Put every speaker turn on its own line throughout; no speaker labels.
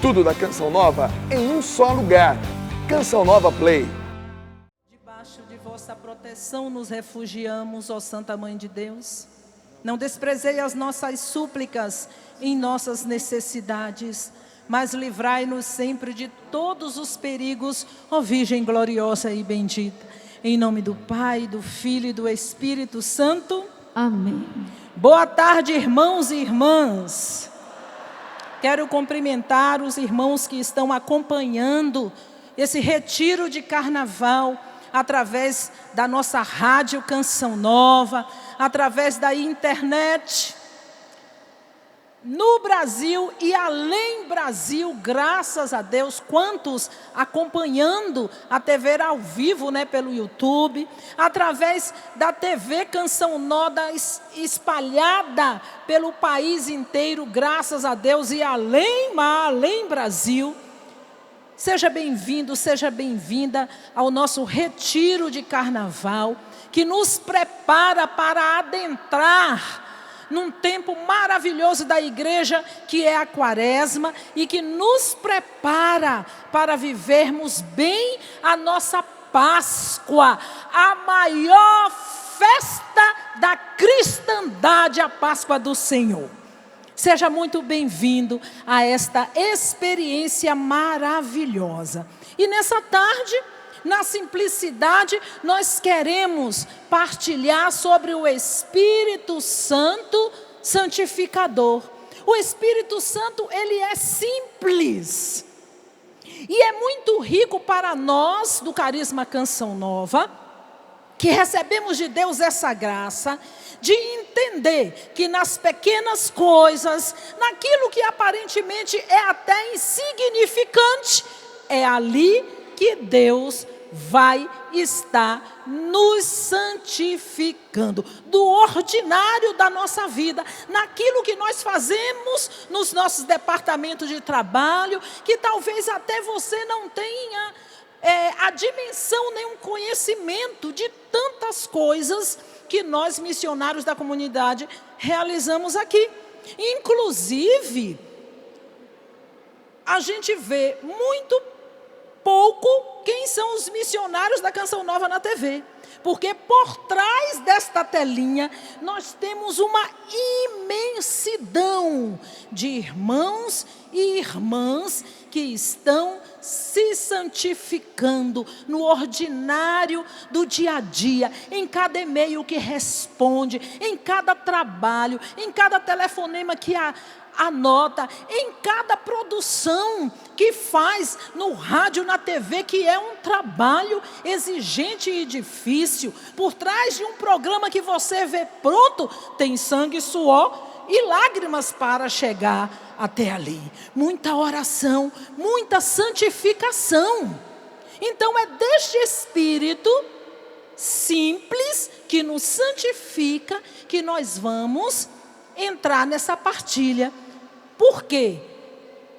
Tudo da Canção Nova em um só lugar. Canção Nova Play.
Debaixo de vossa proteção nos refugiamos, ó Santa Mãe de Deus. Não desprezei as nossas súplicas em nossas necessidades, mas livrai-nos sempre de todos os perigos, ó Virgem gloriosa e bendita. Em nome do Pai, do Filho e do Espírito Santo.
Amém.
Boa tarde, irmãos e irmãs. Quero cumprimentar os irmãos que estão acompanhando esse retiro de carnaval através da nossa rádio Canção Nova, através da internet, no Brasil e além Brasil, graças a Deus, quantos acompanhando a TV ao vivo, pelo YouTube, através da TV Canção Nova espalhada pelo país inteiro, graças a Deus, e além Brasil. Seja bem-vindo, seja bem-vinda ao nosso retiro de carnaval, que nos prepara para adentrar num tempo maravilhoso da igreja, que é a Quaresma, e que nos prepara para vivermos bem a nossa Páscoa, a maior festa da cristandade, a Páscoa do Senhor. Seja muito bem-vindo a esta experiência maravilhosa. E nessa tarde, na simplicidade, nós queremos partilhar sobre o Espírito Santo santificador. O Espírito Santo, ele é simples. E é muito rico para nós, do Carisma Canção Nova, que recebemos de Deus essa graça, de entender que nas pequenas coisas, naquilo que aparentemente é até insignificante, é ali que Deus vai estar nos santificando, do ordinário da nossa vida, naquilo que nós fazemos nos nossos departamentos de trabalho, que talvez até você não tenha a dimensão, nem um conhecimento de tantas coisas que nós, missionários da comunidade, realizamos aqui. Inclusive, a gente vê muito pouco quem são os missionários da Canção Nova na TV. Porque por trás desta telinha, nós temos uma imensidão de irmãos e irmãs que estão se santificando no ordinário do dia a dia, em cada e-mail que responde, em cada trabalho, em cada telefonema que anota, em cada produção que faz no rádio, na TV, que é um trabalho exigente e difícil. Por trás de um programa que você vê pronto, tem sangue, suor e lágrimas para chegar até ali. Muita oração, muita santificação. Então é deste Espírito simples que nos santifica que nós vamos entrar nessa partilha. Por quê?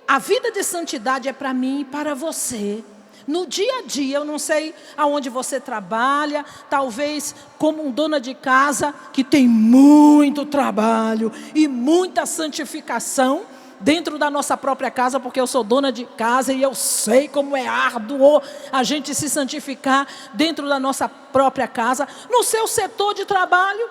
A vida de santidade é para mim e para você. No dia a dia, eu não sei aonde você trabalha, talvez como dona de casa que tem muito trabalho e muita santificação dentro da nossa própria casa, porque eu sou dona de casa e eu sei como é árduo a gente se santificar dentro da nossa própria casa. No seu setor de trabalho,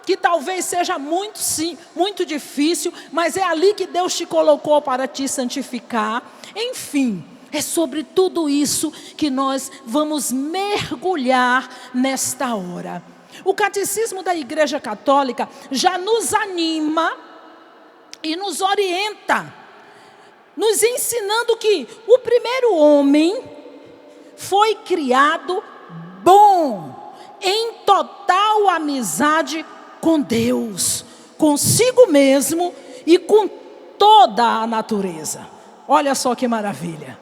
que talvez seja muito difícil, mas é ali que Deus te colocou para te santificar. Enfim, é sobre tudo isso que nós vamos mergulhar nesta hora. O Catecismo da Igreja Católica já nos anima e nos orienta, nos ensinando que o primeiro homem foi criado bom, em total amizade com Deus, consigo mesmo e com toda a natureza. Olha só que maravilha.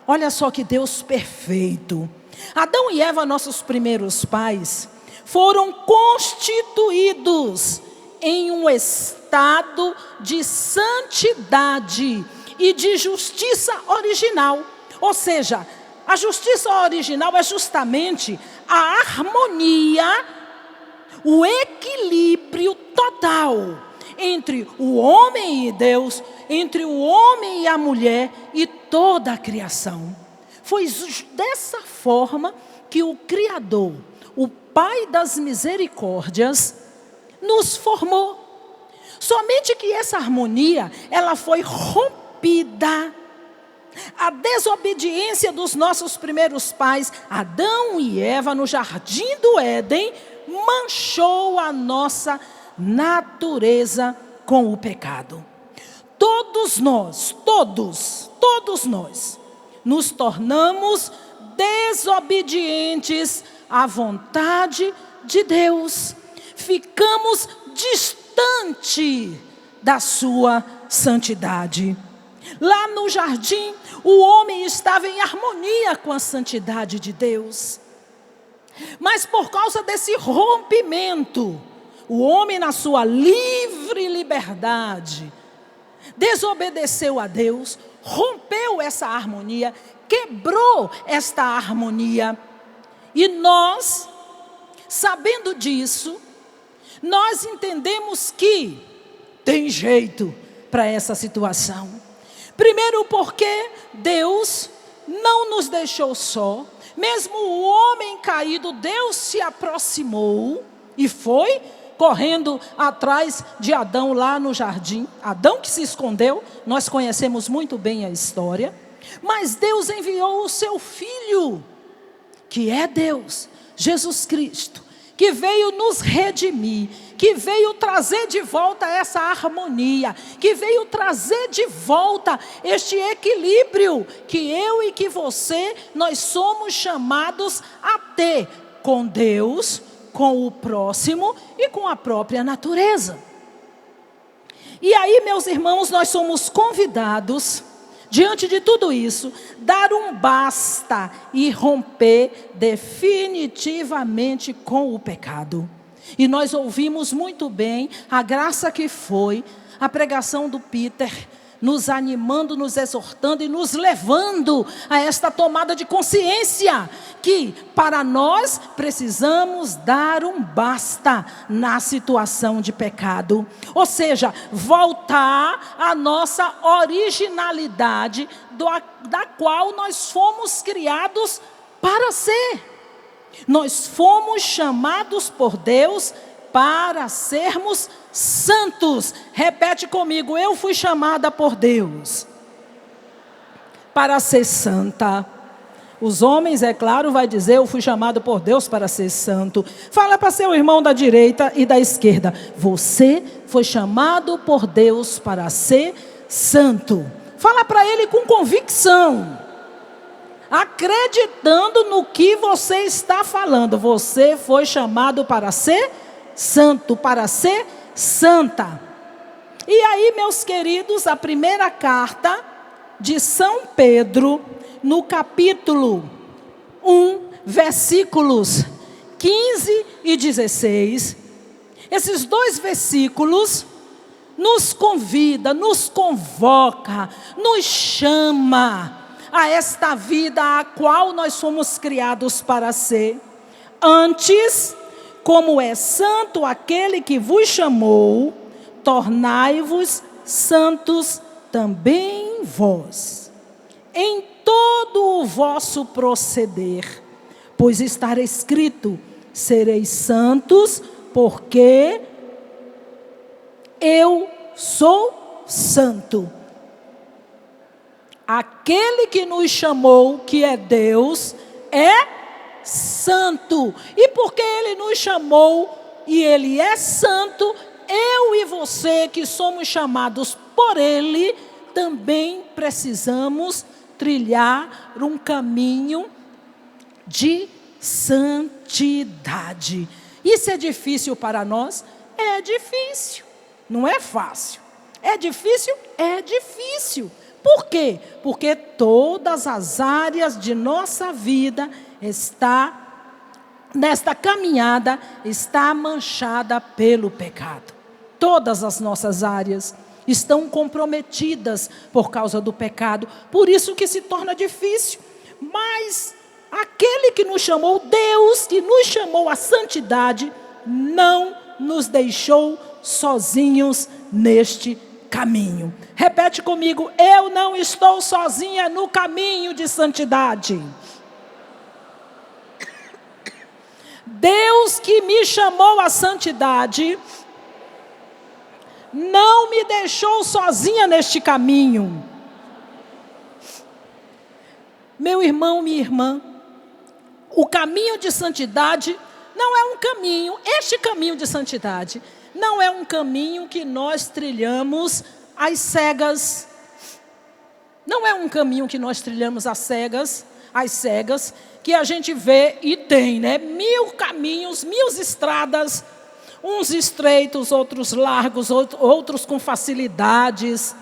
Olha só que Deus perfeito. Adão e Eva, nossos primeiros pais, foram constituídos em um estado de santidade e de justiça original. Ou seja, a justiça original é justamente a harmonia, o equilíbrio total entre o homem e Deus, entre o homem e a mulher e toda a criação. Foi dessa forma que o Criador, o Pai das misericórdias, nos formou. Somente que essa harmonia, ela foi rompida. A desobediência dos nossos primeiros pais, Adão e Eva, no jardim do Éden, manchou a nossa natureza com o pecado. Todos nós, todos nós, nos tornamos desobedientes à vontade de Deus. Ficamos distante da sua santidade. Lá no jardim, o homem estava em harmonia com a santidade de Deus. Mas por causa desse rompimento, o homem, na sua livre liberdade, desobedeceu a Deus, rompeu essa harmonia, quebrou esta harmonia. E nós, sabendo disso, nós entendemos que tem jeito para essa situação. Primeiro porque Deus não nos deixou só. Mesmo o homem caído, Deus se aproximou e foi correndo atrás de Adão lá no jardim. Adão que se escondeu, nós conhecemos muito bem a história. Mas Deus enviou o seu Filho, que é Deus, Jesus Cristo, que veio nos redimir, que veio trazer de volta essa harmonia, que veio trazer de volta este equilíbrio que eu e que você, nós somos chamados a ter com Deus, com o próximo e com a própria natureza. E aí, meus irmãos, nós somos convidados, diante de tudo isso, dar um basta e romper definitivamente com o pecado. E nós ouvimos muito bem a graça que foi a pregação do Peter, nos animando, nos exortando e nos levando a esta tomada de consciência, que para nós precisamos dar um basta na situação de pecado. Ou seja, voltar à nossa originalidade, da qual nós fomos criados para ser. Nós fomos chamados por Deus para sermos santos. Repete comigo: eu fui chamada por Deus para ser santa. Os homens, é claro, vai dizer: eu fui chamado por Deus para ser santo. Fala para seu irmão da direita e da esquerda: você foi chamado por Deus para ser santo. Fala para ele com convicção, acreditando no que você está falando. Você foi chamado para ser santo, para ser santa. E aí, meus queridos, a primeira carta de São Pedro, no capítulo 1, versículos 15 e 16, esses dois versículos nos convida, nos convoca, nos chama a esta vida a qual nós somos criados para ser. Antes, como é santo aquele que vos chamou, tornai-vos santos também vós, em todo o vosso proceder, pois está escrito: sereis santos, porque eu sou santo. Aquele que nos chamou, que é Deus, é santo. E porque Ele nos chamou e Ele é santo, eu e você que somos chamados por Ele, também precisamos trilhar um caminho de santidade. Isso é difícil para nós? É difícil. Não é fácil. É difícil? É difícil. Por quê? Porque todas as áreas de nossa vida nesta caminhada, está manchada pelo pecado. Todas as nossas áreas estão comprometidas por causa do pecado. Por isso que se torna difícil. Mas aquele que nos chamou, Deus que nos chamou à santidade, não nos deixou sozinhos neste caminho. Repete comigo: eu não estou sozinha no caminho de santidade. Deus que me chamou à santidade não me deixou sozinha neste caminho. Meu irmão, minha irmã, o caminho de santidade não é um caminho, este caminho de santidade não é um caminho que nós trilhamos às cegas. Não é um caminho que nós trilhamos às cegas, que a gente vê e tem, né? 1000 caminhos, 1000 estradas, uns estreitos, outros largos, outros com facilidades,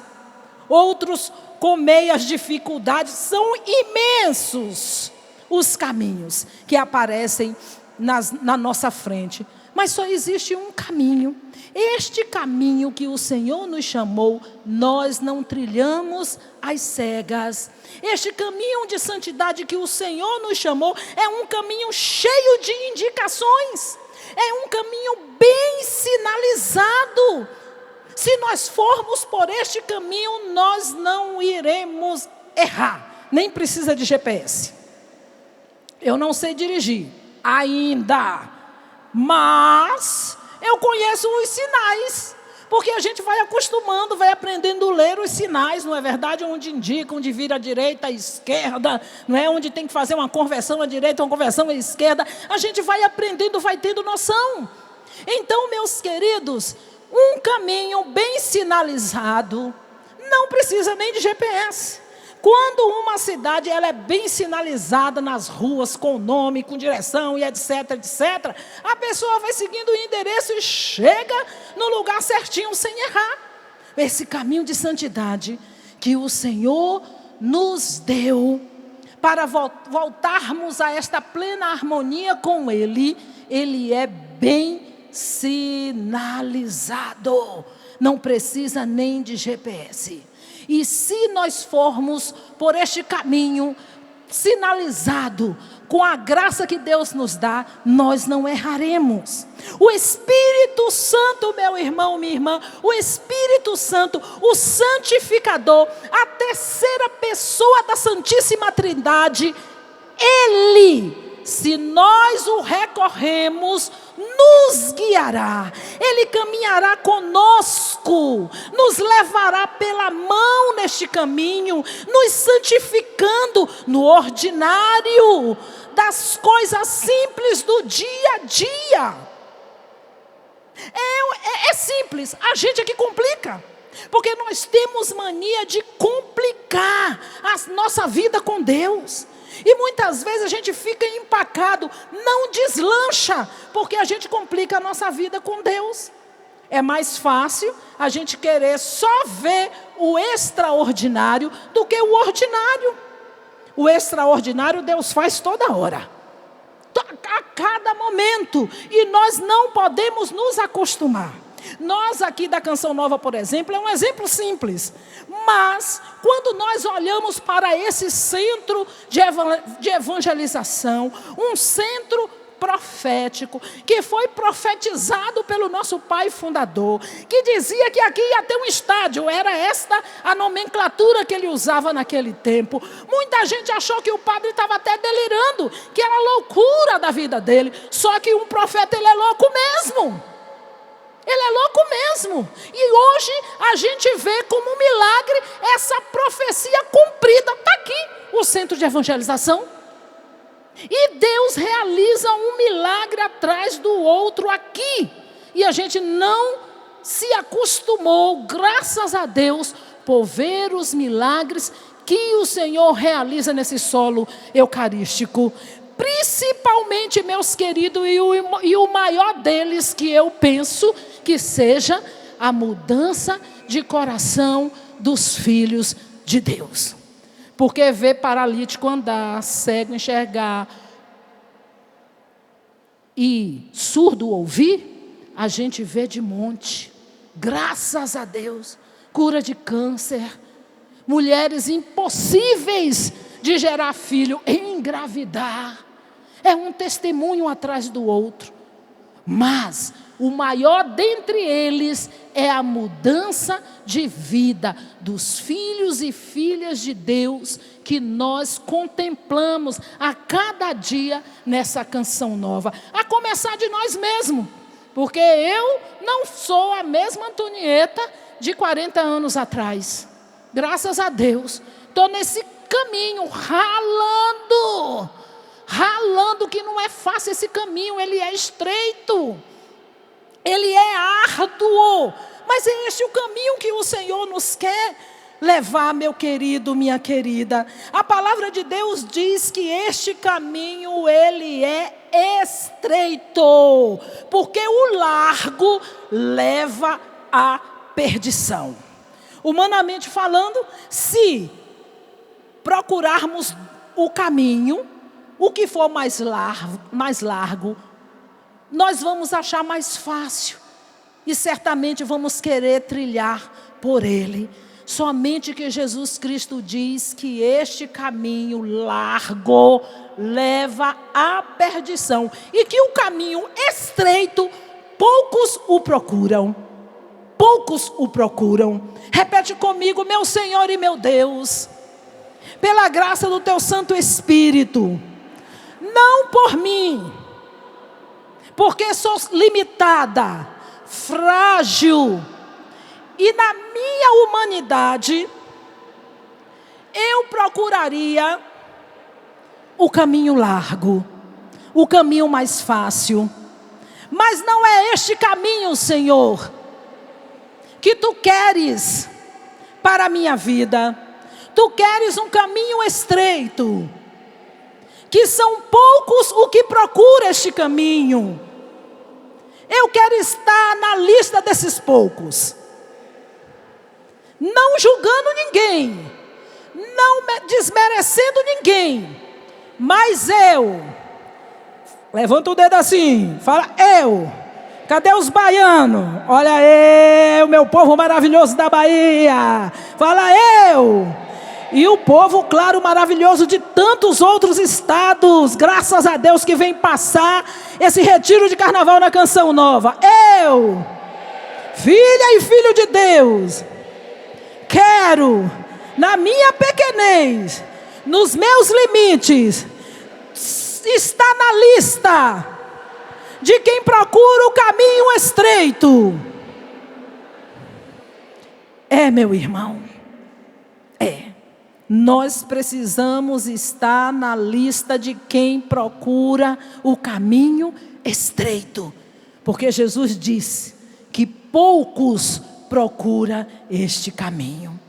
outros com meias dificuldades. São imensos os caminhos que aparecem na nossa frente. Mas só existe um caminho. Este caminho que o Senhor nos chamou, nós não trilhamos às cegas. Este caminho de santidade que o Senhor nos chamou é um caminho cheio de indicações. É um caminho bem sinalizado. Se nós formos por este caminho, nós não iremos errar. Nem precisa de GPS. Eu não sei dirigir ainda, mas eu conheço os sinais, porque a gente vai acostumando, vai aprendendo a ler os sinais, não é verdade? Onde indica, onde vira à direita, à esquerda, não é? Onde tem que fazer uma conversão à direita, uma conversão à esquerda, a gente vai aprendendo, vai tendo noção. Então, meus queridos, um caminho bem sinalizado não precisa nem de GPS. Quando uma cidade ela é bem sinalizada nas ruas, com nome, com direção e etc, etc, a pessoa vai seguindo o endereço e chega no lugar certinho sem errar. Esse caminho de santidade que o Senhor nos deu para voltarmos a esta plena harmonia com Ele, Ele é bem sinalizado. Não precisa nem de GPS. E se nós formos por este caminho sinalizado, com a graça que Deus nos dá, nós não erraremos. O Espírito Santo, meu irmão, minha irmã, o Espírito Santo, o santificador, a terceira pessoa da Santíssima Trindade, Ele, se nós o recorremos, nos guiará. Ele caminhará conosco, nos levará pela mão neste caminho, nos santificando no ordinário das coisas simples do dia a dia. É simples, a gente é que complica. Porque nós temos mania de complicar a nossa vida com Deus. E muitas vezes a gente fica empacado, não deslancha, porque a gente complica a nossa vida com Deus. É mais fácil a gente querer só ver o extraordinário do que o ordinário. O extraordinário Deus faz toda hora, a cada momento, e nós não podemos nos acostumar. Nós aqui da Canção Nova, por exemplo, é um exemplo simples. Mas, quando nós olhamos para esse centro de evangelização, um centro profético, que foi profetizado pelo nosso pai fundador, que dizia que aqui ia ter um estádio, era esta a nomenclatura que ele usava naquele tempo. Muita gente achou que o padre estava até delirando, que era loucura da vida dele. Só que um profeta, ele é louco mesmo. Ele é louco mesmo. E hoje a gente vê como um milagre essa profecia cumprida. Está aqui o centro de evangelização. E Deus realiza um milagre atrás do outro aqui. E a gente não se acostumou, graças a Deus, por ver os milagres que o Senhor realiza nesse solo eucarístico. Principalmente, meus queridos, e o maior deles que eu penso que seja a mudança de coração dos filhos de Deus. Porque ver paralítico andar, cego enxergar e surdo ouvir, a gente vê de monte. Graças a Deus. Cura de câncer. Mulheres impossíveis de gerar filho, engravidar. É um testemunho atrás do outro. Mas O maior dentre eles é a mudança de vida dos filhos e filhas de Deus que nós contemplamos a cada dia nessa canção nova. A começar de nós mesmos, porque eu não sou a mesma Antonieta de 40 anos atrás. Graças a Deus, estou nesse caminho, ralando, que não é fácil esse caminho, ele é estreito. Ele é árduo, mas é este o caminho que o Senhor nos quer levar, meu querido, minha querida. A palavra de Deus diz que este caminho, ele é estreito, porque o largo leva à perdição. Humanamente falando, se procurarmos o caminho, o que for mais largo, nós vamos achar mais fácil e certamente vamos querer trilhar por ele. Somente que Jesus Cristo diz que este caminho largo leva à perdição e que o caminho estreito, poucos o procuram. Poucos o procuram. Repete comigo: meu Senhor e meu Deus, pela graça do teu Santo Espírito, não por mim, porque sou limitada, frágil, e na minha humanidade, eu procuraria o caminho largo, o caminho mais fácil. Mas não é este caminho, Senhor, que Tu queres para a minha vida. Tu queres um caminho estreito, que são poucos o que procura este caminho. Eu quero estar na lista desses poucos, não julgando ninguém, não desmerecendo ninguém, mas eu, levanta o dedo assim, fala eu. Cadê os baianos? Olha aí, o meu povo maravilhoso da Bahia, fala eu. E o povo, claro, maravilhoso de tantos outros estados, graças a Deus, que vem passar esse retiro de carnaval na Canção Nova. Eu, filha e filho de Deus, quero, na minha pequenez, nos meus limites, estar na lista de quem procura o caminho estreito. É, meu irmão, é. Nós precisamos estar na lista de quem procura o caminho estreito, porque Jesus disse que poucos procuram este caminho.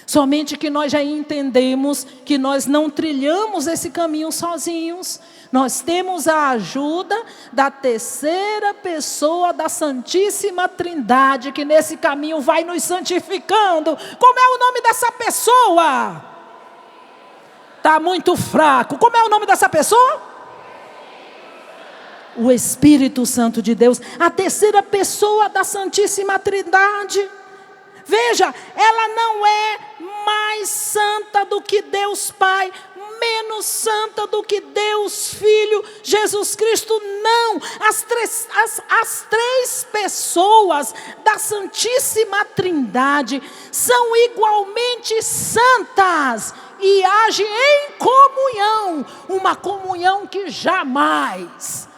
Somente que nós já entendemos que nós não trilhamos esse caminho sozinhos. Nós temos a ajuda da terceira pessoa da Santíssima Trindade, que nesse caminho vai nos santificando. Como é o nome dessa pessoa? Está muito fraco. Como é o nome dessa pessoa? O Espírito Santo de Deus, a terceira pessoa da Santíssima Trindade. Veja, ela não é mais santa do que Deus Pai, menos santa do que Deus Filho, Jesus Cristo, não. As três pessoas da Santíssima Trindade são igualmente santas e agem em comunhão, uma comunhão que jamais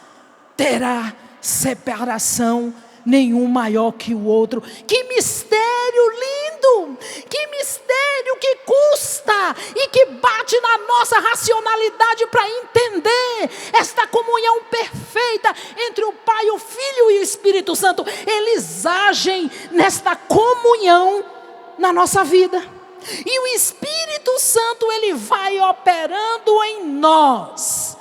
terá separação, nenhum maior que o outro. Que mistério lindo, que mistério que custa e que bate na nossa racionalidade para entender esta comunhão perfeita entre o Pai, o Filho e o Espírito Santo. Eles agem nesta comunhão na nossa vida. E o Espírito Santo, ele vai operando em nós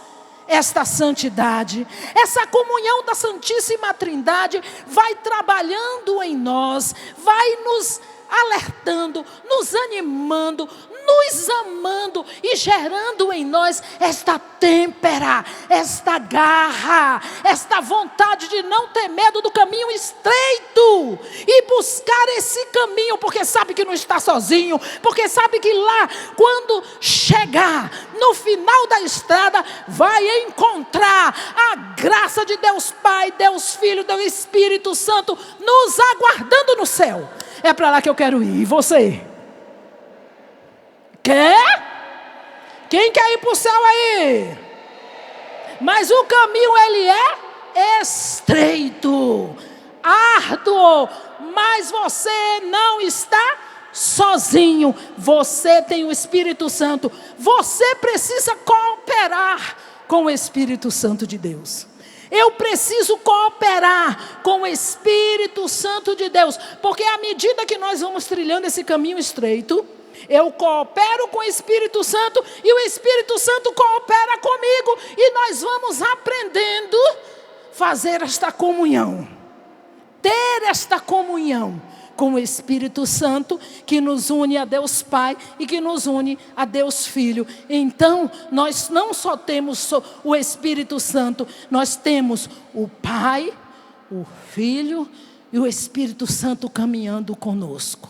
esta santidade, essa comunhão da Santíssima Trindade vai trabalhando em nós, vai nos alertando, nos animando, nos amando e gerando em nós esta têmpera, esta garra, esta vontade de não ter medo do caminho estreito e buscar esse caminho, porque sabe que não está sozinho, porque sabe que lá, quando chegar chegar no final da estrada, vai encontrar a graça de Deus Pai, Deus Filho, Deus Espírito Santo nos aguardando no céu. É para lá que eu quero ir. E você? Quer? Quem quer ir para o céu aí? Mas o caminho ele é estreito, árduo, mas você não está sozinho. Você tem o Espírito Santo. Você precisa cooperar com o Espírito Santo de Deus. Eu preciso cooperar com o Espírito Santo de Deus, porque à medida que nós vamos trilhando esse caminho estreito, eu coopero com o Espírito Santo e o Espírito Santo coopera comigo, e nós vamos aprendendo a fazer esta comunhão, ter esta comunhão com o Espírito Santo, que nos une a Deus Pai e que nos une a Deus Filho. Então, nós não só temos o Espírito Santo, nós temos o Pai, o Filho e o Espírito Santo caminhando conosco.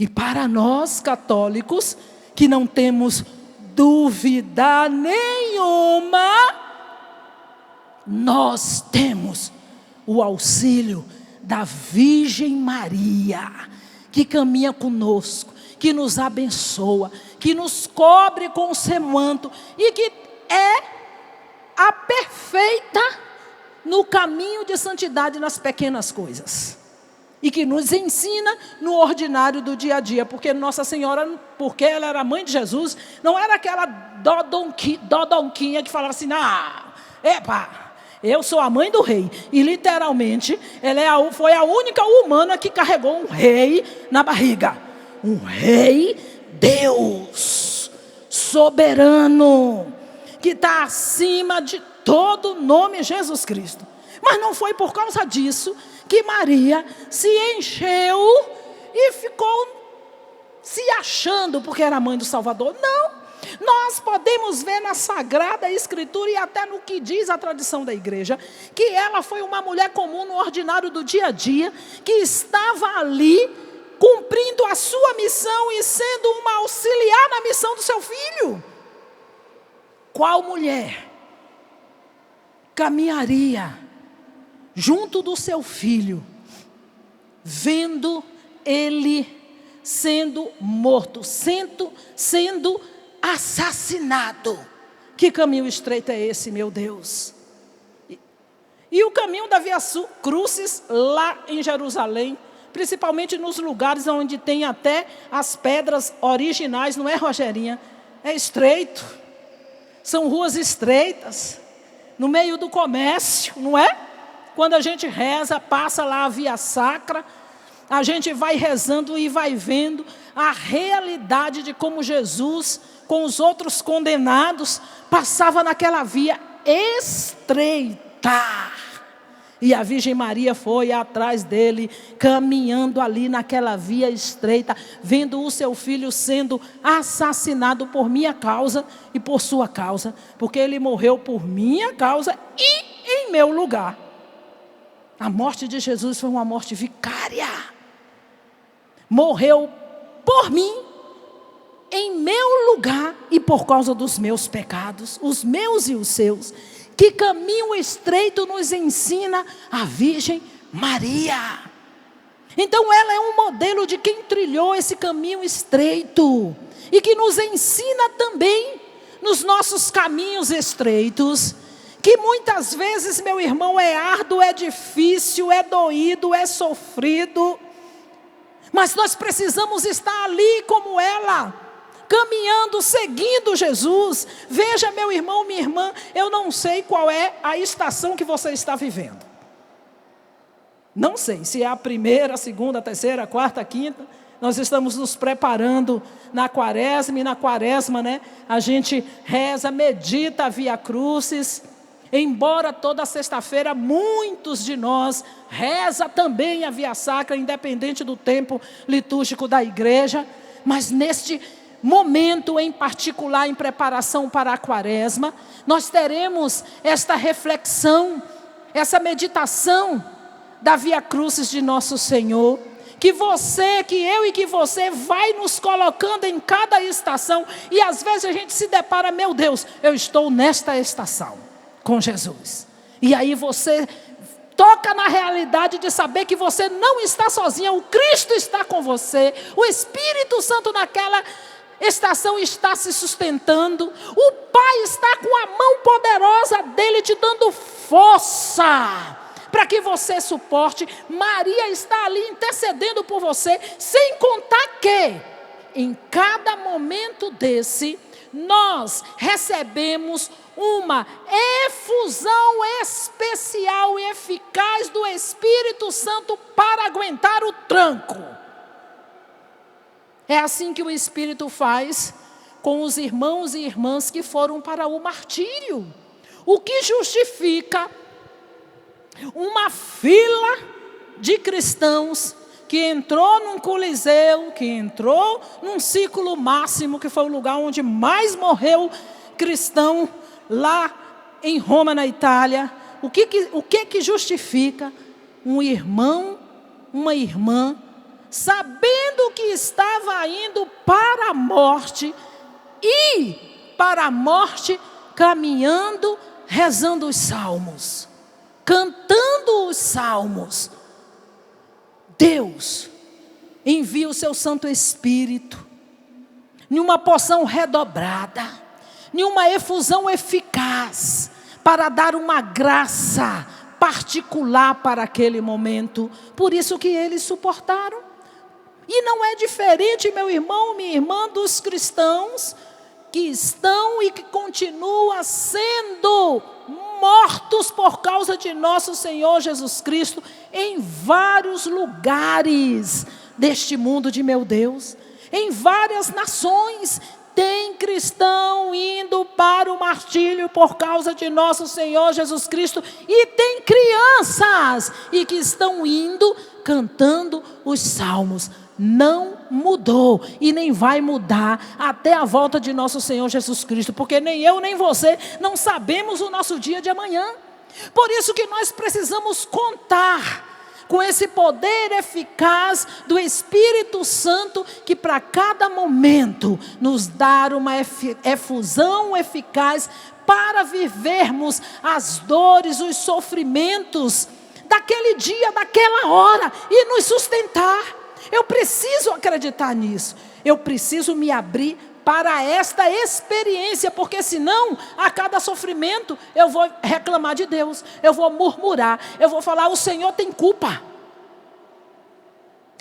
E para nós católicos, que não temos dúvida nenhuma, nós temos o auxílio da Virgem Maria, que caminha conosco, que nos abençoa, que nos cobre com o seu manto e que é a perfeita no caminho de santidade nas pequenas coisas. E que nos ensina no ordinário do dia a dia, porque Nossa Senhora, porque ela era mãe de Jesus, não era aquela dodonquinha que falava assim, eu sou a mãe do rei. E literalmente, ela foi a única humana que carregou um rei na barriga. Um rei Deus, soberano, que está acima de todo nome, Jesus Cristo. Mas não foi por causa disso que Maria se encheu e ficou se achando porque era mãe do Salvador. Não. Nós podemos ver na Sagrada Escritura e até no que diz a tradição da igreja, que ela foi uma mulher comum no ordinário do dia a dia, que estava ali cumprindo a sua missão e sendo uma auxiliar na missão do seu filho. Qual mulher caminharia junto do seu filho, vendo ele sendo morto, sendo assassinado? Que caminho estreito é esse, meu Deus? E o caminho da Via Crucis lá em Jerusalém, principalmente nos lugares onde tem até as pedras originais, não é, Rogerinha? É estreito, são ruas estreitas, no meio do comércio, não é? Quando a gente reza, passa lá a Via Sacra, a gente vai rezando e vai vendo a realidade de como Jesus, com os outros condenados, passava naquela via estreita. E a Virgem Maria foi atrás dele, caminhando ali naquela via estreita, vendo o seu filho sendo assassinado por minha causa e por sua causa, porque ele morreu por minha causa e em meu lugar. A morte de Jesus foi uma morte vicária. Morreu por mim, em meu lugar e por causa dos meus pecados, os meus e os seus. Que caminho estreito nos ensina a Virgem Maria. Então ela é um modelo de quem trilhou esse caminho estreito e que nos ensina também nos nossos caminhos estreitos, que muitas vezes, meu irmão, é árduo, é difícil, é doído, é sofrido, mas nós precisamos estar ali como ela, caminhando, seguindo Jesus. Veja, meu irmão, minha irmã, eu não sei qual é a estação que você está vivendo. Não sei se é a primeira, a segunda, a terceira, a quarta, a quinta. Nós estamos nos preparando na quaresma, e na quaresma, né, a gente reza, medita a Via Crucis. Embora toda sexta-feira muitos de nós reza também a Via Sacra, independente do tempo litúrgico da igreja, mas neste momento em particular, em preparação para a quaresma, nós teremos esta reflexão, essa meditação da Via Crucis de Nosso Senhor, que eu e que você vai nos colocando em cada estação, e às vezes a gente se depara, meu Deus, eu estou nesta estação com Jesus. E aí você toca na realidade de saber que você não está sozinha, o Cristo está com você, o Espírito Santo naquela estação está se sustentando, o Pai está com a mão poderosa dele te dando força para que você suporte. Maria está ali intercedendo por você, sem contar que em cada momento desse nós recebemos uma efusão especial e eficaz do Espírito Santo para aguentar o tranco. É assim que o Espírito faz com os irmãos e irmãs que foram para o martírio, o que justifica uma fila de cristãos que entrou num coliseu, que entrou num círculo máximo, que foi o lugar onde mais morreu cristão, lá em Roma, na Itália. O que justifica um irmão, uma irmã, sabendo que estava indo para a morte, e para a morte caminhando, rezando os salmos, cantando os salmos? Deus envia o seu Santo Espírito em uma porção redobrada, em uma efusão eficaz, para dar uma graça particular para aquele momento. Por isso que eles suportaram. E não é diferente, meu irmão, minha irmã, dos cristãos que estão e que continuam sendo mortos por causa de nosso Senhor Jesus Cristo em vários lugares deste mundo de meu Deus, em várias nações. Tem cristão indo para o martírio por causa de nosso Senhor Jesus Cristo, e tem crianças e que estão indo cantando os salmos. Não mudou e nem vai mudar até a volta de nosso Senhor Jesus Cristo, porque nem eu nem você não sabemos o nosso dia de amanhã. Por isso que nós precisamos contar com esse poder eficaz do Espírito Santo, que para cada momento nos dá uma efusão eficaz para vivermos as dores, os sofrimentos daquele dia, daquela hora, e nos sustentar. Eu preciso acreditar nisso. Eu preciso me abrir para esta experiência, porque senão, a cada sofrimento, eu vou reclamar de Deus, eu vou murmurar, eu vou falar, o Senhor tem culpa.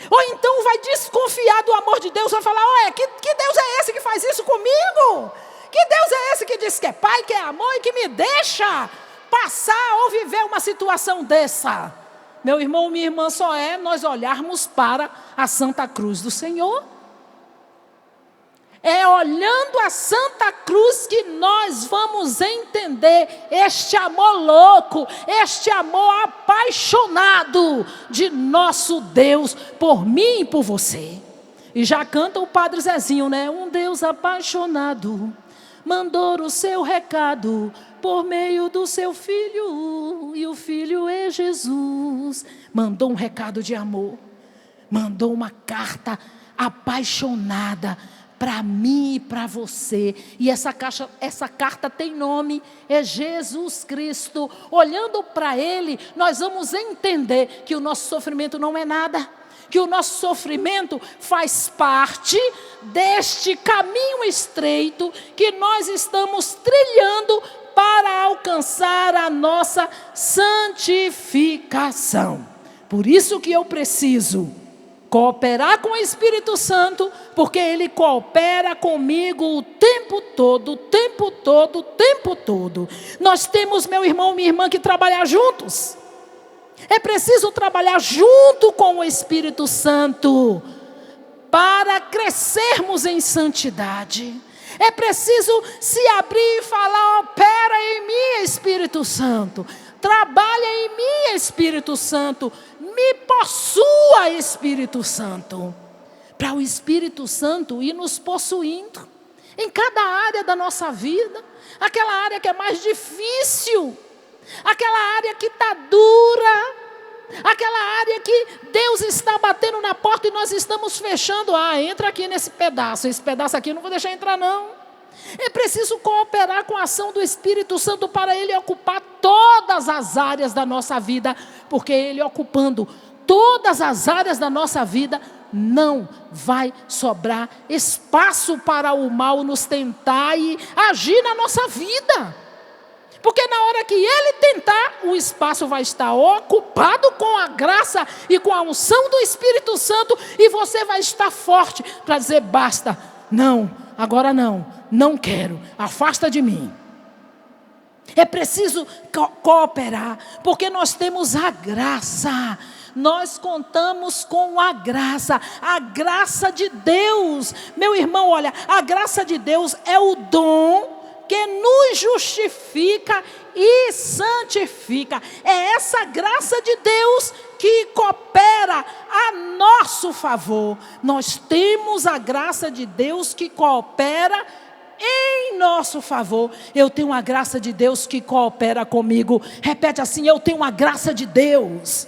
Ou então vai desconfiar do amor de Deus, vai falar, olha, que Deus é esse que faz isso comigo? Que Deus é esse que diz que é pai, que é amor e que me deixa passar ou viver uma situação dessa? Meu irmão, minha irmã, só é nós olharmos para a Santa Cruz do Senhor. É olhando a Santa Cruz que nós vamos entender este amor louco, este amor apaixonado de nosso Deus por mim e por você. E já canta o Padre Zezinho, né? Um Deus apaixonado mandou o seu recado por meio do seu Filho, e o Filho é Jesus. Mandou um recado de amor, mandou uma carta apaixonada para mim e para você. E essa carta tem nome, é Jesus Cristo. Olhando para Ele, nós vamos entender que o nosso sofrimento não é nada, que o nosso sofrimento faz parte deste caminho estreito que nós estamos trilhando para alcançar a nossa santificação. Por isso que eu preciso cooperar com o Espírito Santo, porque Ele coopera comigo o tempo todo, o tempo todo, o tempo todo. Nós temos, meu irmão, minha irmã, que trabalhar juntos. É preciso trabalhar junto com o Espírito Santo para crescermos em santidade. É preciso se abrir e falar, opera em mim, Espírito Santo. Trabalha em mim, Espírito Santo. Me possua, Espírito Santo. Para o Espírito Santo ir nos possuindo em cada área da nossa vida. Aquela área que é mais difícil, aquela área que está dura, Aquela área que Deus está batendo na porta e nós estamos fechando. Entra aqui nesse pedaço. Esse pedaço aqui eu não vou deixar entrar, não. É preciso cooperar com a ação do Espírito Santo para Ele ocupar todas as áreas da nossa vida. Porque Ele ocupando todas as áreas da nossa vida, não vai sobrar espaço para o mal nos tentar e agir na nossa vida. Porque na hora que ele tentar, o espaço vai estar ocupado com a graça e com a unção do Espírito Santo, e você vai estar forte para dizer: basta, não, agora não quero, afasta de mim. É preciso cooperar, porque nós temos a graça. Nós contamos com a graça de Deus. Meu irmão, olha, a graça de Deus é o dom que nos justifica e santifica. É essa graça de Deus que coopera a nosso favor. Nós temos a graça de Deus que coopera em nosso favor. Eu tenho a graça de Deus que coopera comigo. Repete assim: eu tenho a graça de Deus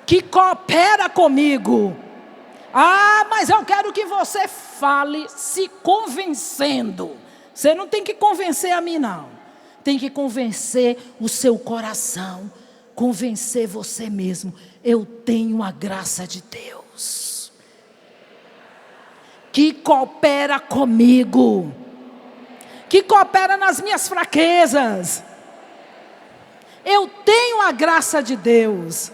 que coopera comigo. Mas eu quero que você fale se convencendo. Você não tem que convencer a mim, não. Tem que convencer o seu coração. Convencer você mesmo. Eu tenho a graça de Deus que coopera comigo, que coopera nas minhas fraquezas. Eu tenho a graça de Deus.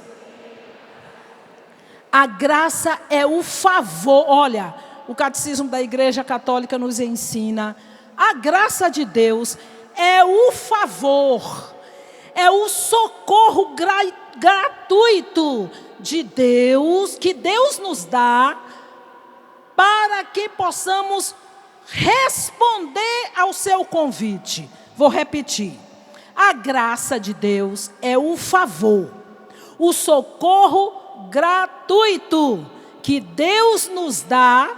A graça é o favor. Olha, o Catecismo da Igreja Católica nos ensina: a graça de Deus é o favor, é o socorro gratuito de Deus, que Deus nos dá, para que possamos responder ao seu convite. Vou repetir: a graça de Deus é o favor, o socorro gratuito que Deus nos dá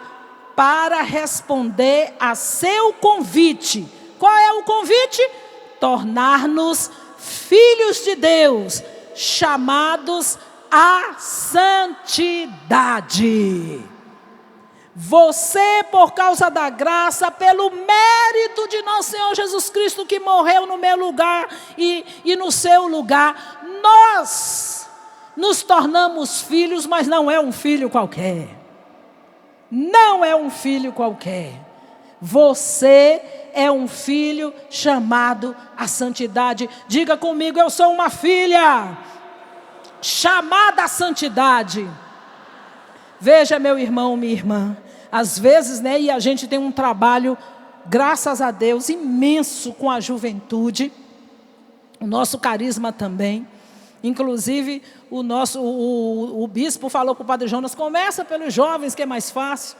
para responder a seu convite. Qual é o convite? Tornar-nos filhos de Deus, chamados à santidade. Você, por causa da graça, pelo mérito de nosso Senhor Jesus Cristo, que morreu no meu lugar e no seu lugar, nós nos tornamos filhos, mas não é um filho qualquer. Não é um filho qualquer. Você é um filho chamado à santidade. Diga comigo: eu sou uma filha chamada à santidade. Veja, meu irmão, minha irmã, às vezes, e a gente tem um trabalho, graças a Deus, imenso com a juventude, o nosso carisma também. Inclusive, o bispo falou para o Padre Jonas: começa pelos jovens, que é mais fácil.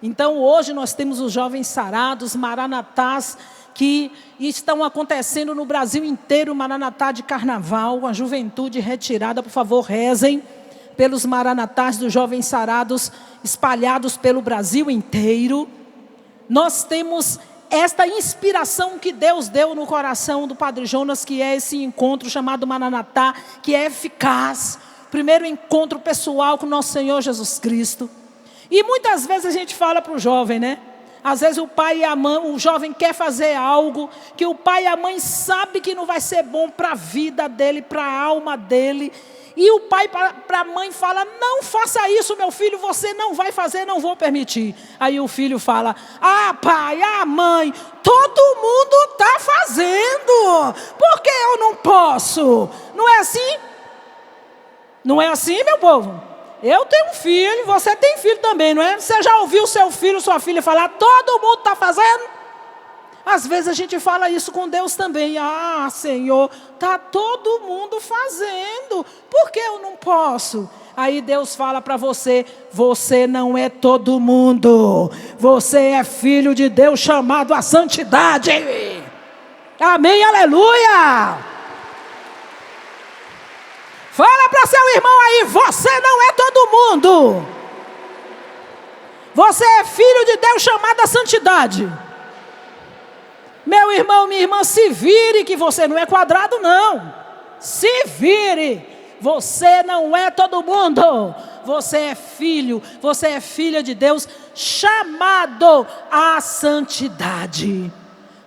Então, hoje nós temos os jovens sarados, maranatás, que estão acontecendo no Brasil inteiro, maranatá de carnaval, a juventude retirada. Por favor, rezem pelos maranatás dos jovens sarados, espalhados pelo Brasil inteiro. Nós temos esta inspiração que Deus deu no coração do Padre Jonas, que é esse encontro chamado Maranatá, que é eficaz. Primeiro encontro pessoal com nosso Senhor Jesus Cristo. E muitas vezes a gente fala para o jovem, Às vezes o pai e a mãe, o jovem quer fazer algo que o pai e a mãe sabem que não vai ser bom para a vida dele, para a alma dele. E o pai para a mãe fala: não faça isso, meu filho, você não vai fazer, não vou permitir. Aí o filho fala: pai, mãe, todo mundo está fazendo, por que eu não posso? Não é assim? Não é assim, meu povo? Eu tenho um filho, você tem filho também, não é? Você já ouviu seu filho, sua filha falar: todo mundo está fazendo? Às vezes a gente fala isso com Deus também. Senhor, está todo mundo fazendo, por que eu não posso? Aí Deus fala para você: você não é todo mundo, você é filho de Deus chamado à santidade. Amém, aleluia. Fala para seu irmão aí: você não é todo mundo, você é filho de Deus chamado à santidade. Meu irmão, minha irmã, se vire, que você não é quadrado, não. Se vire. Você não é todo mundo. Você é filho, você é filha de Deus, chamado à santidade.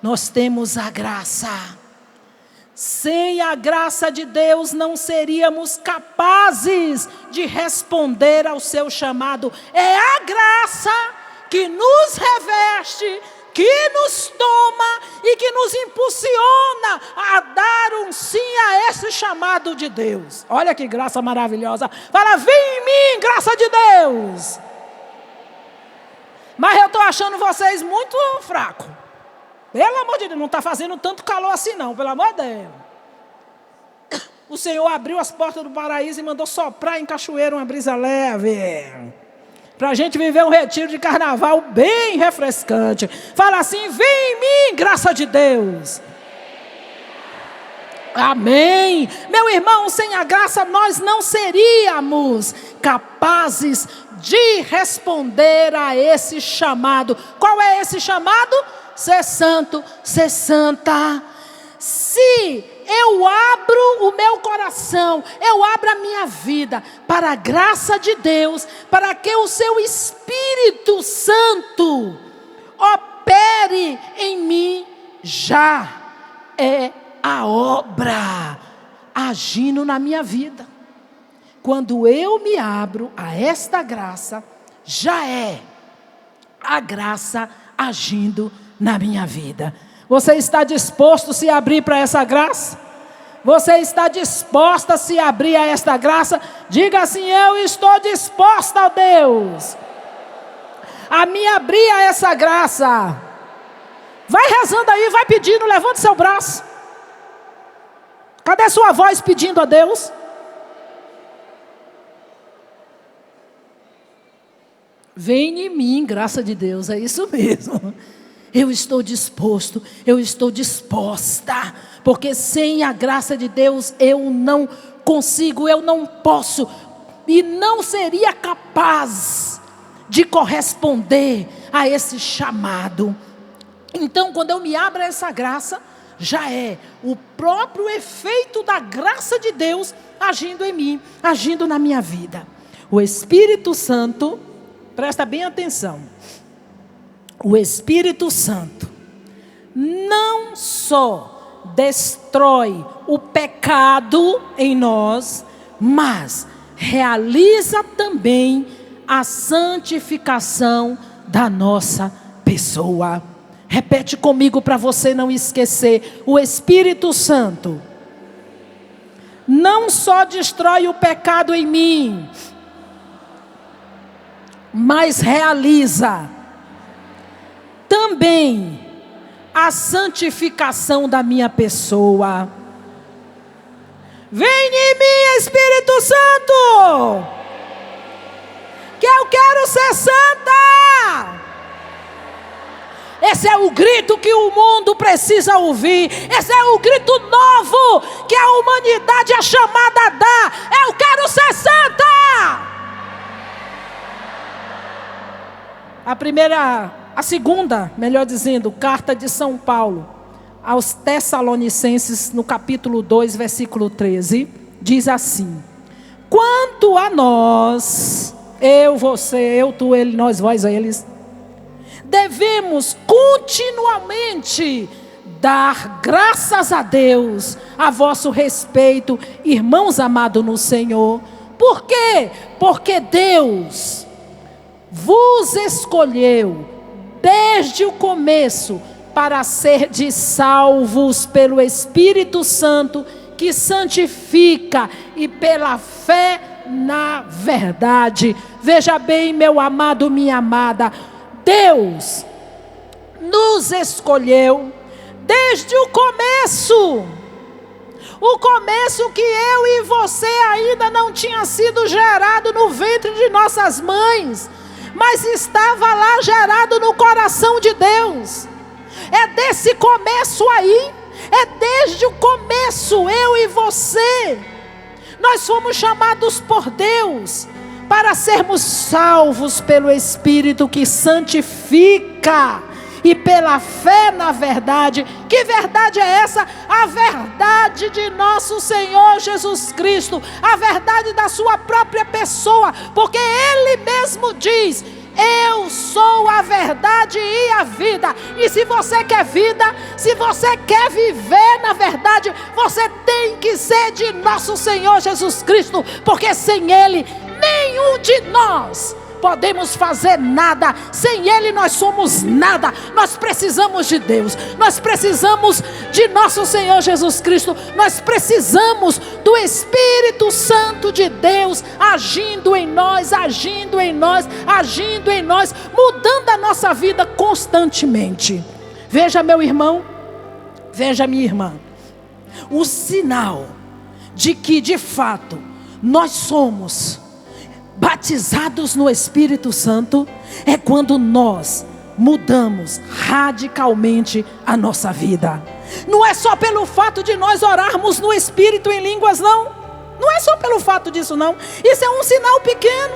Nós temos a graça. Sem a graça de Deus não seríamos capazes de responder ao seu chamado. É a graça que nos reveste, que nos toma e que nos impulsiona a dar um sim a esse chamado de Deus. Olha que graça maravilhosa. Fala, vem em mim, graça de Deus. Mas eu estou achando vocês muito fracos. Pelo amor de Deus, não está fazendo tanto calor assim não, pelo amor de Deus. O Senhor abriu as portas do paraíso e mandou soprar em Cachoeira uma brisa leve. Para a gente viver um retiro de carnaval bem refrescante. Fala assim, vem em mim, graça de Deus. Amém. Meu irmão, sem a graça nós não seríamos capazes de responder a esse chamado. Qual é esse chamado? Ser santo, ser santa. Se eu abro o meu coração, eu abro a minha vida para a graça de Deus, para que o seu Espírito Santo opere em mim, já é a obra agindo na minha vida. Quando eu me abro a esta graça, já é a graça agindo na minha vida. Você está disposto a se abrir para essa graça? Você está disposta a se abrir a esta graça? Diga assim, eu estou disposta, ó Deus, a me abrir a essa graça. Vai rezando aí, vai pedindo, levante seu braço. Cadê sua voz pedindo a Deus? Vem em mim, graça de Deus, é isso mesmo. Eu estou disposto, eu estou disposta, porque sem a graça de Deus eu não consigo, eu não posso e não seria capaz de corresponder a esse chamado. Então, quando eu me abro a essa graça, já é o próprio efeito da graça de Deus agindo em mim, agindo na minha vida. O Espírito Santo, presta bem atenção, o Espírito Santo não só destrói o pecado em nós, mas realiza também a santificação da nossa pessoa. Repete comigo para você não esquecer. O Espírito Santo não só destrói o pecado em mim, mas realiza também a santificação da minha pessoa. Vem em mim, Espírito Santo, que eu quero ser santa. Esse é o grito que o mundo precisa ouvir. Esse é o grito novo que a humanidade é chamada a dar. Eu quero ser santa. A segunda, melhor dizendo, carta de São Paulo aos Tessalonicenses, no capítulo 2, versículo 13, diz assim: quanto a nós, eu, você, eu, tu, ele, nós, vós, eles, devemos continuamente dar graças a Deus a vosso respeito, irmãos amados no Senhor. Por quê? Porque Deus vos escolheu desde o começo para serdes salvos pelo Espírito Santo que santifica e pela fé na verdade. Veja bem, meu amado, minha amada, Deus nos escolheu desde o começo. O começo que eu e você ainda não tinha sido gerado no ventre de nossas mães, mas estava lá gerado no coração de Deus. É desse começo aí, é desde o começo, eu e você, nós fomos chamados por Deus para sermos salvos pelo Espírito que santifica e pela fé na verdade. Que verdade é essa? A verdade de nosso Senhor Jesus Cristo, a verdade da sua própria pessoa, porque Ele mesmo diz: eu sou a verdade e a vida. E se você quer vida, se você quer viver na verdade, você tem que ser de nosso Senhor Jesus Cristo, porque sem Ele, nenhum de nós podemos fazer nada. Sem Ele nós somos nada. Nós precisamos de Deus, nós precisamos de nosso Senhor Jesus Cristo, nós precisamos do Espírito Santo de Deus agindo em nós, agindo em nós, agindo em nós, mudando a nossa vida constantemente. Veja, meu irmão, veja, minha irmã, o sinal de que de fato nós somos batizados no Espírito Santo é quando nós mudamos radicalmente a nossa vida. Não é só pelo fato de nós orarmos no Espírito em línguas, não. Não é só pelo fato disso, não. Isso é um sinal pequeno.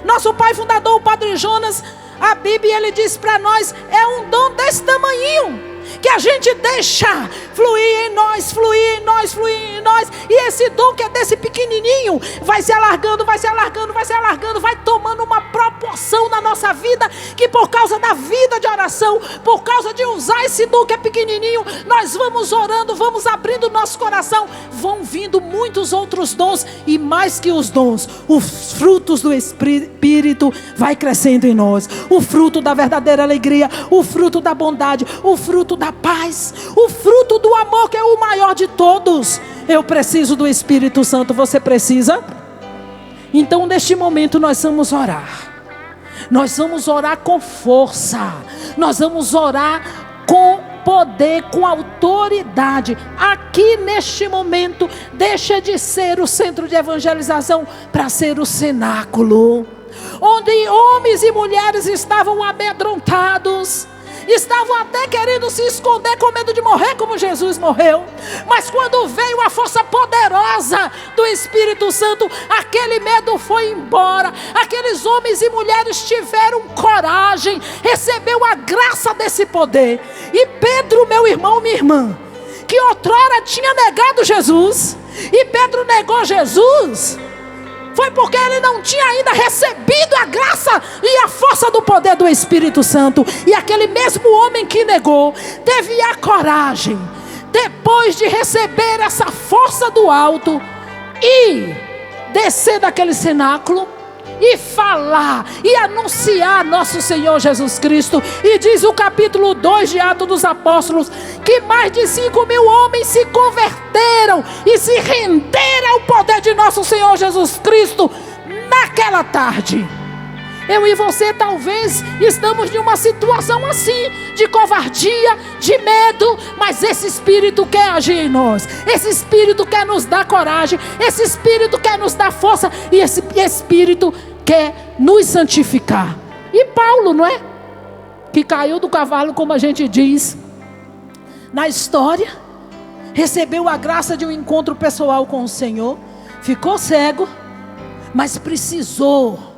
Nosso pai fundador, o Padre Jonas, a Bíblia, ele diz para nós, é um dom desse tamanhinho, que a gente deixa fluir em nós, fluir em nós, fluir em nós. E esse dom que é desse pequenininho vai se alargando, vai se alargando, vai se alargando, vai tomando uma proporção na nossa vida, que por causa da vida de oração, por causa de usar esse dom que é pequenininho, nós vamos orando, vamos abrindo nosso coração, vão vindo muitos outros dons, e mais que os dons, os frutos do Espírito vai crescendo em nós. O fruto da verdadeira alegria, o fruto da bondade, o fruto da paz, o fruto do amor, que é o maior de todos. Eu preciso do Espírito Santo, você precisa? Então neste momento nós vamos orar. Nós vamos orar com força. Nós vamos orar com poder, com autoridade. Aqui neste momento, deixa de ser o centro de evangelização para ser o cenáculo, onde homens e mulheres estavam amedrontados, estavam até querendo se esconder com medo de morrer como Jesus morreu. Mas quando veio a força poderosa do Espírito Santo, aquele medo foi embora. Aqueles homens e mulheres tiveram coragem, recebeu a graça desse poder. E Pedro, meu irmão, minha irmã, que outrora tinha negado Jesus, e Pedro negou Jesus, foi porque ele não tinha ainda recebido a graça e a força do poder do Espírito Santo. E aquele mesmo homem que negou, teve a coragem, depois de receber essa força do alto, e descer daquele cenáculo, e falar, e anunciar nosso Senhor Jesus Cristo. E diz o capítulo 2 de Atos dos Apóstolos, que mais de 5.000 homens se converteram e se renderam ao poder de nosso Senhor Jesus Cristo naquela tarde. Eu e você talvez estamos em uma situação assim, de covardia, de medo, mas esse Espírito quer agir em nós. Esse Espírito quer nos dar coragem, esse Espírito quer nos dar força, e esse Espírito quer nos santificar. E Paulo, não é? Que caiu do cavalo, como a gente diz na história, recebeu a graça de um encontro pessoal com o Senhor, ficou cego, mas precisou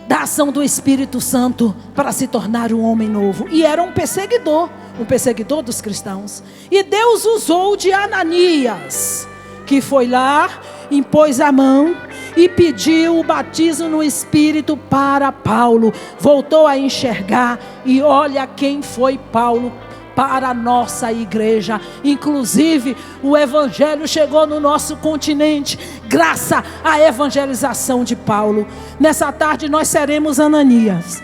da ação do Espírito Santo para se tornar um homem novo. E era um perseguidor dos cristãos. E Deus usou de Ananias, que foi lá, impôs a mão e pediu o batismo no Espírito para Paulo. Voltou a enxergar, e olha quem foi Paulo para a nossa igreja. Inclusive o evangelho chegou no nosso continente graças à evangelização de Paulo. Nessa tarde nós seremos Ananias.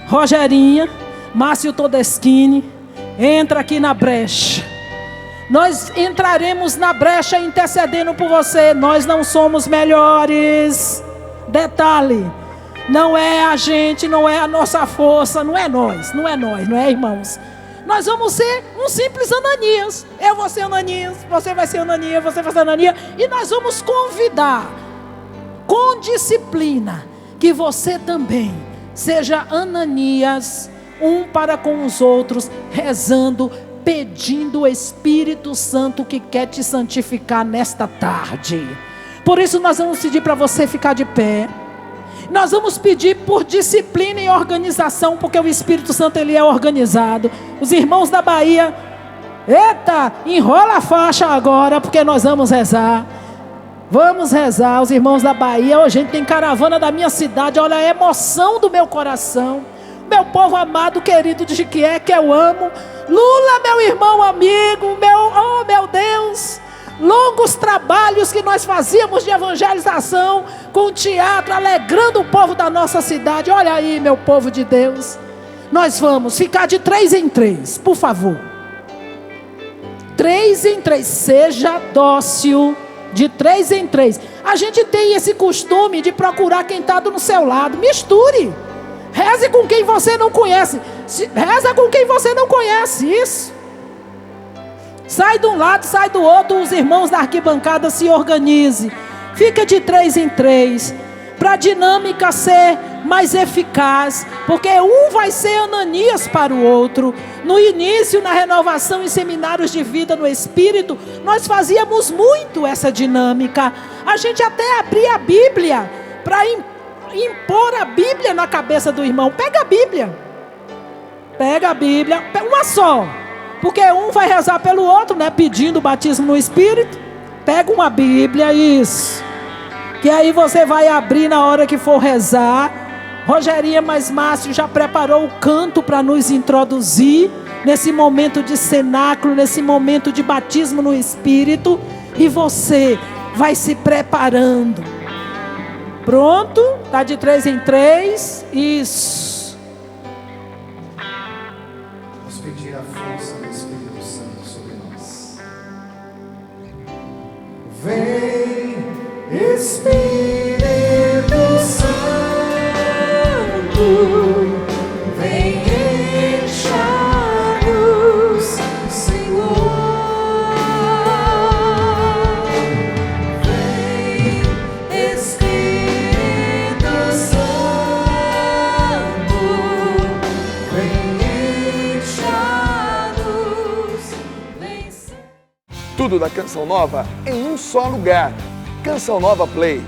Rogerinha, Márcio Todeschini, entra aqui na brecha. Nós entraremos na brecha intercedendo por você. Nós não somos melhores. Detalhe, não é a gente, não é a nossa força, não é nós, irmãos. Nós vamos ser um simples Ananias. Eu vou ser Ananias, você vai ser Ananias, você vai ser Ananias. E nós vamos convidar, com disciplina, que você também seja Ananias, um para com os outros, rezando, pedindo o Espírito Santo que quer te santificar nesta tarde. Por isso nós vamos pedir para você ficar de pé. Nós vamos pedir por disciplina e organização, porque o Espírito Santo ele é organizado. Os irmãos da Bahia, eita, enrola a faixa agora, porque nós vamos rezar. Vamos rezar, os irmãos da Bahia. Hoje a gente tem caravana da minha cidade. Olha a emoção do meu coração. Meu povo amado, querido de Jequié, que eu amo. Lula, meu irmão amigo, meu Deus. Longos trabalhos que nós fazíamos de evangelização com teatro, alegrando o povo da nossa cidade. Olha aí, meu povo de Deus. Nós vamos ficar de 3 em 3, por favor. 3 em 3, seja dócil. De 3 em 3. A gente tem esse costume de procurar quem está do seu lado. Misture. Reze com quem você não conhece. Reza com quem você não conhece. Isso. Sai de um lado, sai do outro. Os irmãos da arquibancada se organizem. Fica de 3 em 3. Para a dinâmica ser mais eficaz. Porque um vai ser Ananias para o outro. No início, na renovação em seminários de vida no Espírito, nós fazíamos muito essa dinâmica. A gente até abria a Bíblia para impor a Bíblia na cabeça do irmão. Pega a Bíblia. Pega a Bíblia, uma só. Porque um vai rezar pelo outro, né? Pedindo o batismo no Espírito. Pega uma Bíblia, isso. Que aí você vai abrir na hora que for rezar. Rogerinha mais Márcio já preparou o canto para nos introduzir nesse momento de cenáculo, nesse momento de batismo no Espírito. E você vai se preparando. Pronto? Está de 3 em 3. Isso.
Vamos pedir a força do Espírito Santo sobre nós. Vem, Espírito Santo. Vem encher-nos, Senhor. Vem, Espírito Santo. Vem encher-nos.
Tudo da Canção Nova em um só lugar. Canção Nova Play.